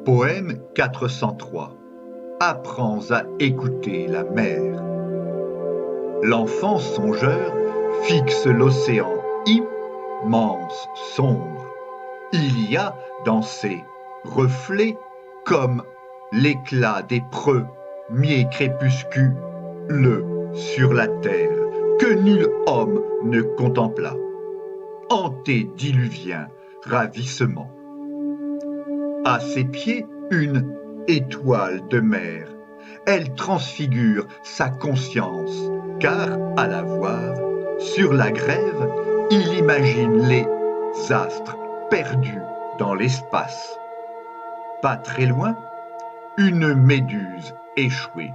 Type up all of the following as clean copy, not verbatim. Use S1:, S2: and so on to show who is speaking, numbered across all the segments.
S1: Poème 403. Apprends à écouter la mer. L'enfant songeur fixe l'océan immense, sombre. Il y a dans ses reflets comme l'éclat des premiers crépuscules sur la terre que nul homme ne contempla. Antédiluvien ravissement. À ses pieds, une étoile de mer. Elle transfigure sa conscience, car à la voir, sur la grève, il imagine les astres perdus dans l'espace. Pas très loin, une méduse échouée.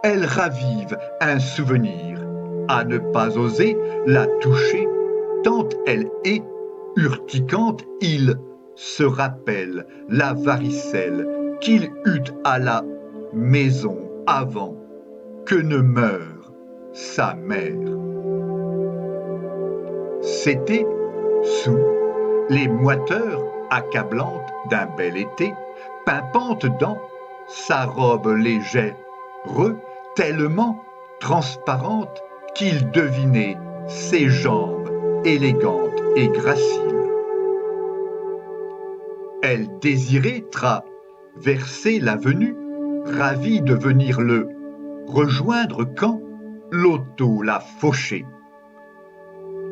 S1: Elle ravive un souvenir, à ne pas oser la toucher, tant elle est urticante, il se rappelle la varicelle qu'il eut à la maison avant que ne meure sa mère. C'était sous les moiteurs accablantes d'un bel été, pimpante dans sa robe légère, tellement transparente qu'il devinait ses jambes élégantes et graciles. Elle désirait traverser l'avenue, ravie de venir le rejoindre quand l'auto l'a fauchée.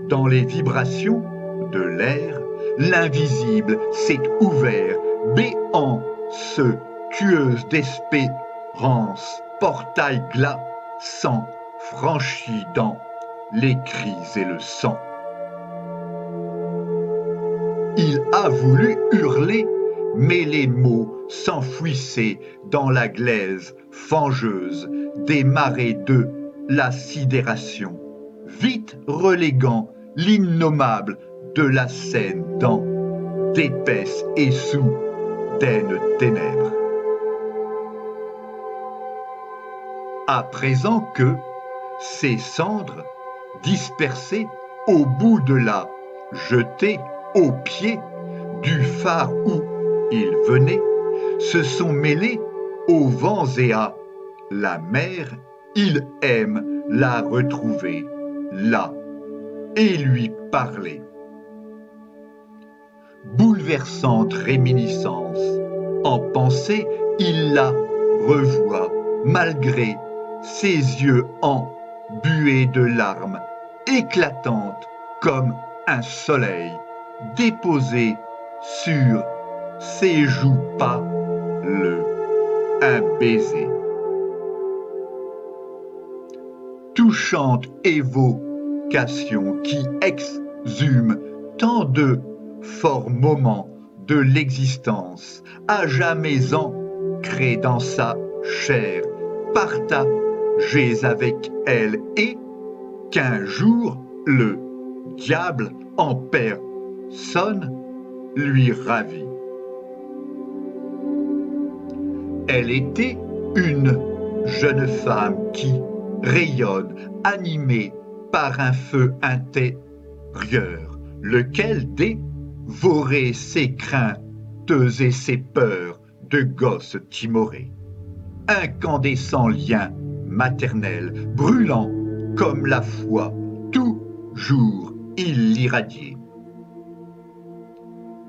S1: Dans les vibrations de l'air, l'invisible s'est ouvert, béant ce tueuse d'espérance, portail glaçant, franchi dans les cris et le sang. Il a voulu hurler, mais les mots s'enfouissaient dans la glaise fangeuse des marées de la sidération, vite reléguant l'innommable de la scène dans d'épaisses et soudaines ténèbres. À présent que ces cendres, dispersées au bout de la jetée au pied du phare où il venait, se sont mêlés aux vents et à la mer, il aime la retrouver là et lui parler. Bouleversante réminiscence, en pensée, il la revoit malgré ses yeux embués de larmes éclatantes comme un soleil déposé sur ses joues pâles un baiser. Touchante évocation qui exhume tant de forts moments de l'existence, à jamais ancrés dans sa chair, partagés avec elle, et qu'un jour le diable en personne lui ravit. Elle était une jeune femme qui rayonne, animée par un feu intérieur, lequel dévorait ses craintes et ses peurs de gosse timoré. Incandescent lien maternel, brûlant comme la foi, toujours il l'irradiait.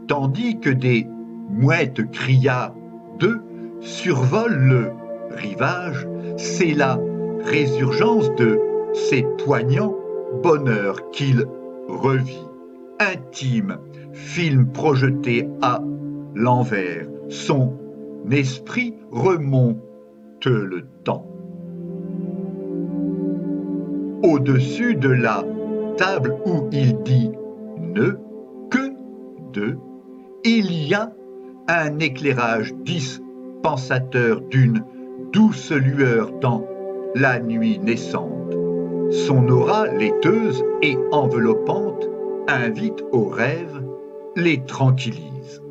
S1: Tandis que des mouettes criardes survolent le rivage, c'est la résurgence de ces poignants bonheurs qu'il revit, intime film projeté à l'envers, son esprit remonte le temps. Au-dessus de la table où il dit ne que de, il y a un éclairage dispensateur d'une douce lueur dans la nuit naissante. Son aura laiteuse et enveloppante invite au rêve, les tranquillise.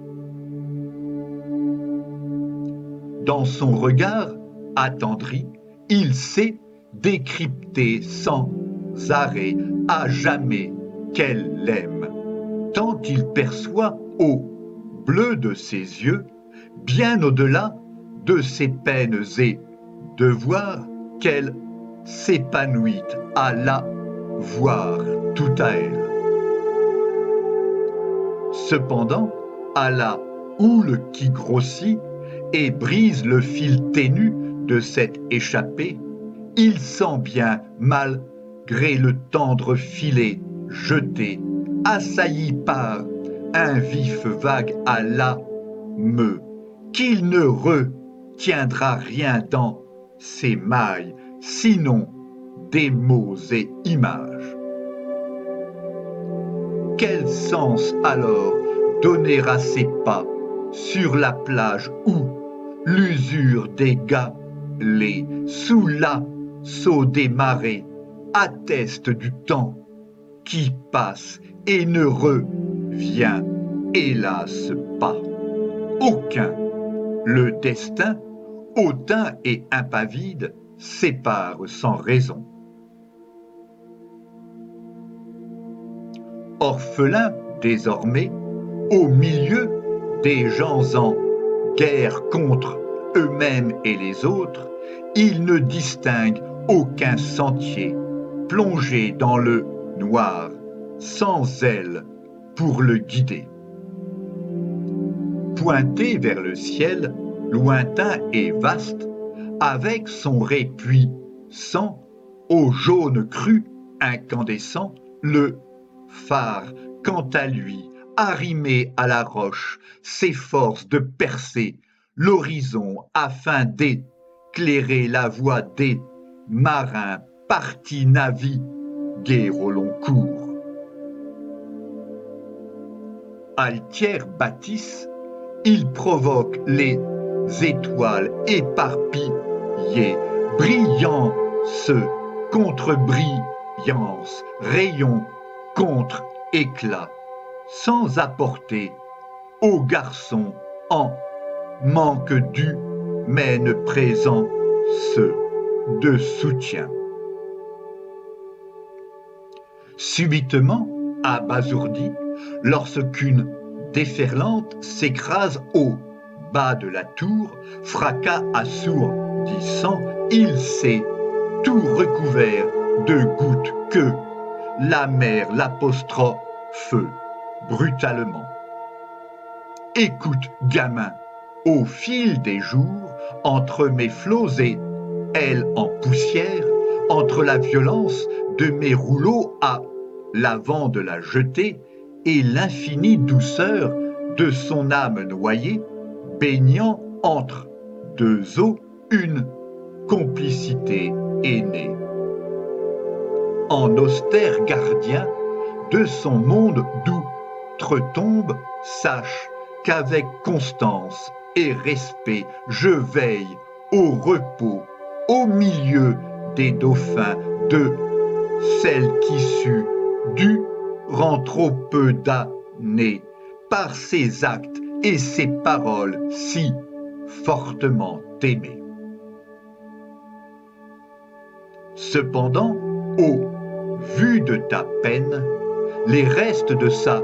S1: Dans son regard attendri, il sait décrypter sans arrêt à jamais qu'elle l'aime, tant il perçoit au bleu de ses yeux bien au-delà de ses peines et devoirs, qu'elle s'épanouit à la voir tout à elle. Cependant, à la houle qui grossit et brise le fil ténu de cette échappée, il sent bien, malgré le tendre filet jeté, assailli par un vif vague à l'âme, qu'il ne retiendra rien dans ses mailles, sinon des mots et images. Quel sens alors donner à ses pas sur la plage où l'usure des galets sous l'assaut des marées atteste du temps qui passe et ne revient hélas pas. Aucun, le destin, hautain et impavide, sépare sans raison. Orphelin désormais, au milieu des gens en guerre contre eux-mêmes et les autres, il ne distingue aucun sentier, plongé dans le noir, sans elle pour le guider. Pointé vers le ciel, lointain et vaste, avec son ray puissant, au jaune cru incandescent, le phare, quant à lui, arrimé à la roche, s'efforce de percer l'horizon afin d'éclairer la voie des marins partis naviguer au long cours. Altière bâtisse, il provoque les étoiles éparpillées, brillance contre brillance, rayon contre éclat, sans apporter au garçon en manque d'humaine présence de soutien. Subitement, abasourdi, lorsqu'une déferlante s'écrase au bas de la tour, fracas assourdissant, il s'est tout recouvert de gouttes que la mer l'apostrophe brutalement. Écoute, gamin, au fil des jours, entre mes flots et elle en poussière, entre la violence de mes rouleaux à l'avant de la jetée et l'infinie douceur de son âme noyée, baignant entre deux eaux, une complicité est née. En austère gardien de son monde d'outre-tombe, sache qu'avec constance et respect je veille au repos, au milieu des dauphins, de celle qui sut, durant trop peu d'années, par ses actes et ses paroles si fortement aimées. Cependant, au vu de ta peine, les restes de sa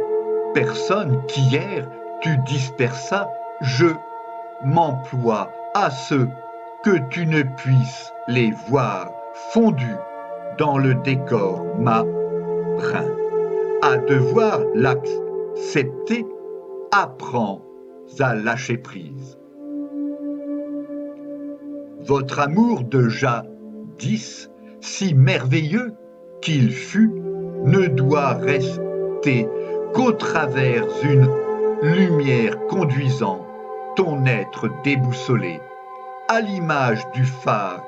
S1: personne qu'hier tu dispersas, je m'emploie à ce que tu ne puisses les voir fondus dans le décor marin. À devoir l'accepter, apprends à lâcher prise. Votre amour de jadis, si merveilleux qu'il fut, ne doit rester qu'au travers une lumière conduisant ton être déboussolé, à l'image du phare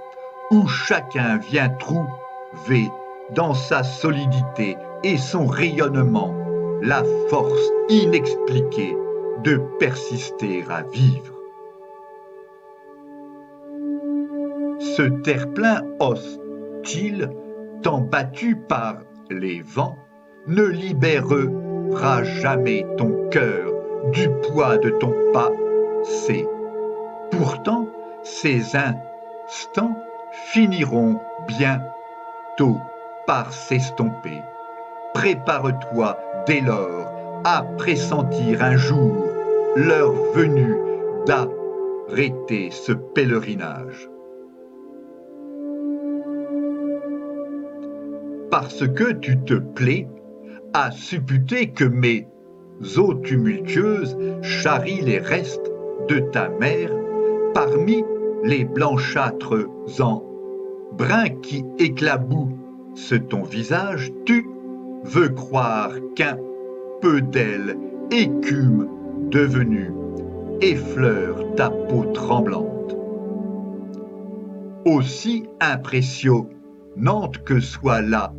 S1: où chacun vient trouver dans sa solidité et son rayonnement la force inexpliquée de persister à vivre. Ce terre-plein hostile, tant battu par les vents, ne libérera jamais ton cœur du poids de ton passé. Pourtant, ces instants finiront bientôt par s'estomper. Prépare-toi dès lors à pressentir un jour leur venue rêter ce pèlerinage. Parce que tu te plais à supputer que mes eaux tumultueuses charrient les restes de ta mère parmi les blanchâtres bruns qui éclaboussent ton visage, tu veux croire qu'un peu d'elle écume devenue effleure ta peau tremblante. Aussi impressionnante que soit la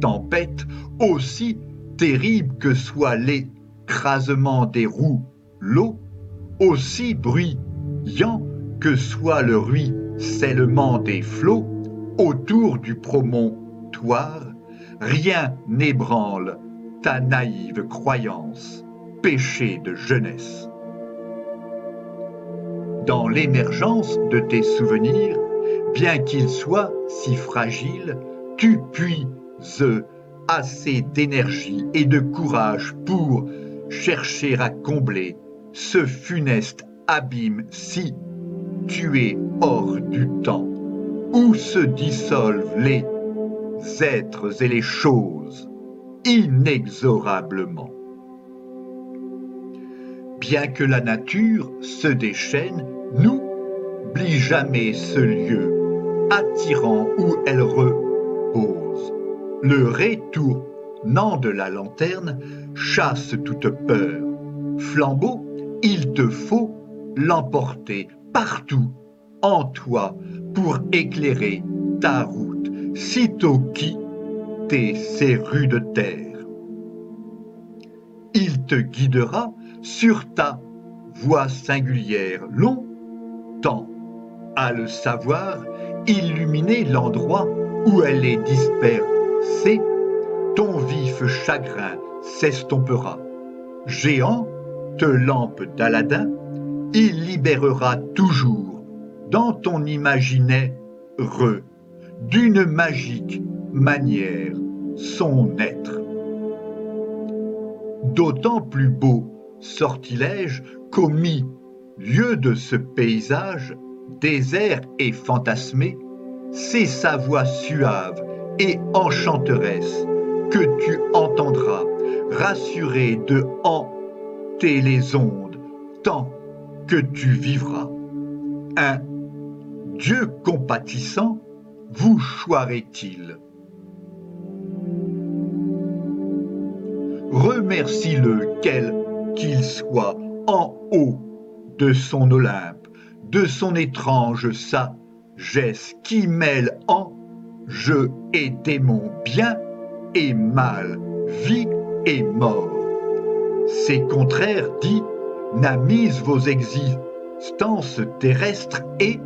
S1: tempête, aussi terrible que soit l'écrasement des rouleaux, aussi bruyant que soit le ruissellement des flots, autour du promontoire, rien n'ébranle ta naïve croyance, péché de jeunesse. Dans l'émergence de tes souvenirs, bien qu'ils soient si fragiles, tu puises assez d'énergie et de courage pour chercher à combler ce funeste abîme situé hors du temps, où se dissolvent les êtres et les choses inexorablement. Bien que la nature se déchaîne, n'oublie jamais ce lieu attirant où elle repose. Le retournant de la lanterne chasse toute peur. Flambeau, il te faut l'emporter partout en toi pour éclairer ta route, sitôt quitter ces rudes terres. Il te guidera sur ta voie singulière longtemps, à le savoir, illuminer l'endroit où elle est dispersée, ton vif chagrin s'estompera. Géante lampe d'Aladin, il libérera toujours dans ton imaginaire d'une magique manière son être. D'autant plus beau sortilège qu'au milieu de ce paysage désert et fantasmé, c'est sa voix suave et enchanteresse que tu entendras, rassuré de hanter les ondes tant que tu vivras. Un Dieu compatissant vous choirait-il? Remercie-le quel qu'il soit en haut de son Olympe, de son étrange sagesse qui mêle anges et démons, bien et mal, vie et mort. Ces contraires dynamisent vos existences terrestres et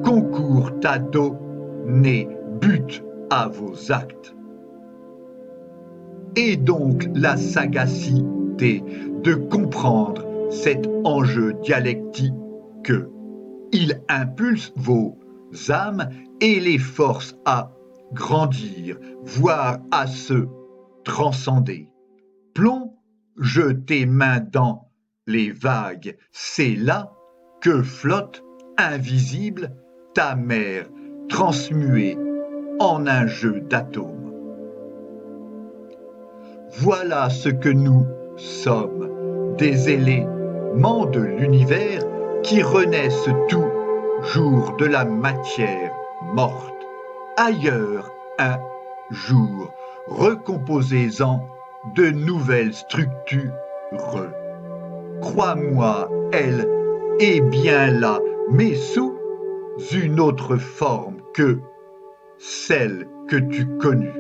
S1: concourent à donner but à vos actes. Et donc la sagacité de comprendre cet enjeu dialectique. Il impulse vos âmes et les force à grandir, voire à se transcender. Plonge tes mains dans les vagues, c'est là que flotte invisible ta mère transmuée en un jeu d'atomes. Voilà ce que nous sommes, des éléments de l'univers qui renaissent toujours de la matière morte. Ailleurs, un jour, recomposez-en de nouvelles structures. Crois-moi, elle est bien là, mais sous une autre forme que celle que tu connus.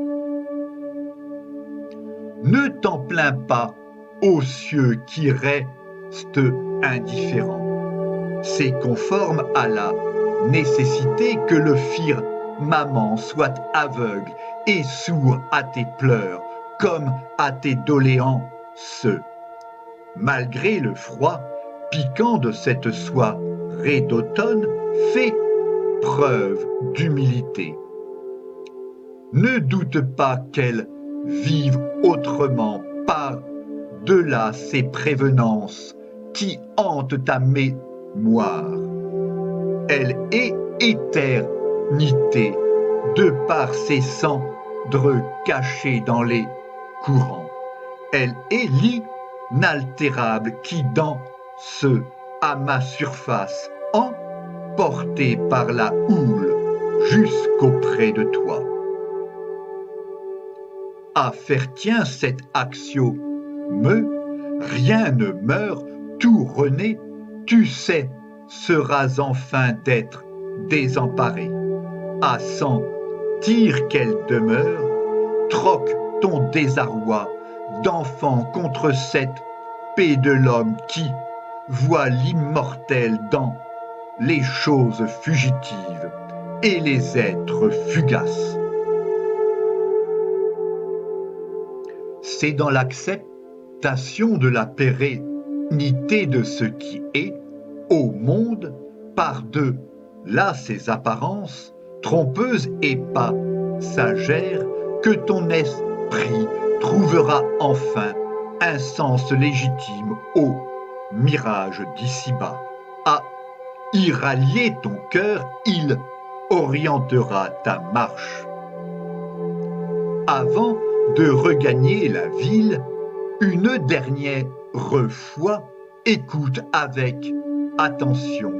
S1: Ne t'en plains pas aux cieux qui restent indifférents. C'est conforme à la nécessité que le firmament soit aveugle et sourd à tes pleurs comme à tes doléances. Malgré le froid piquant de cette soirée d'automne, fais preuve d'humilité. Ne doute pas qu'elle vive autrement par-delà ces prévenances qui hantent ta mémoire. Elle est éternité, de par ses cendres cachées dans les courants. Elle est l'inaltérable qui danse à ma surface, emportée par la houle jusqu'auprès de toi. À faire tien cet axiome, rien ne meurt, tout renaît, tu sais, seras enfin d'être désemparé. À sentir qu'elle demeure, troque ton désarroi d'enfant contre cette paix de l'homme qui voit l'immortel dans les choses fugitives et les êtres fugaces. C'est dans l'acceptation de la pérennité de ce qui est au monde, par-delà ses apparences trompeuses et passagères, que ton esprit trouvera enfin un sens légitime au mirage d'ici-bas. À y rallier ton cœur, il orientera ta marche. Avant de regagner la ville, une dernière fois, écoute avec attention,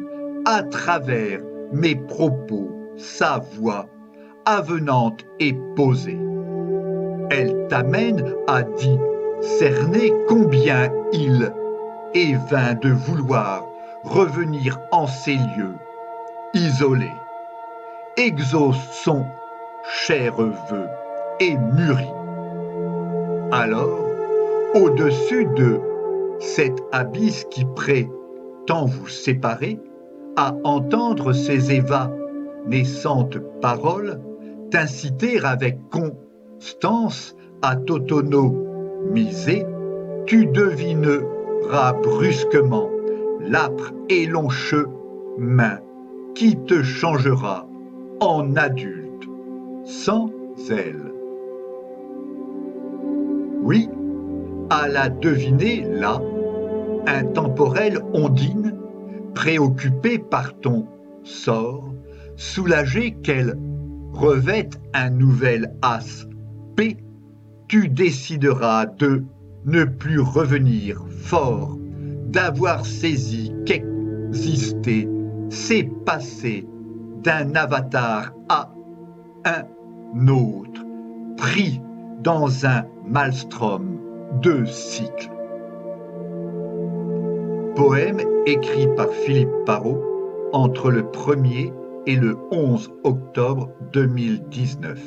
S1: à travers mes propos, sa voix avenante et posée. Elle t'amène à discerner combien il est vain de vouloir revenir en ces lieux isolés. Exauce son cher vœu et mûrit. Alors, au-dessus de cet abysse qui prétend vous séparer, à entendre ces évanescentes paroles, t'inciter avec constance à t'autonomiser, tu devineras brusquement l'âpre et long chemin qui te changera en adulte sans elle. Oui, à la deviner là, intemporelle ondine, préoccupée par ton sort, soulagée qu'elle revête un nouvel aspect, tu décideras de ne plus revenir fort, d'avoir saisi qu'exister, c'est passer d'un avatar à un autre, pris dans un maelstrom de cycles. Poème écrit par Philippe Parrot entre le 1er et le 11 octobre 2019.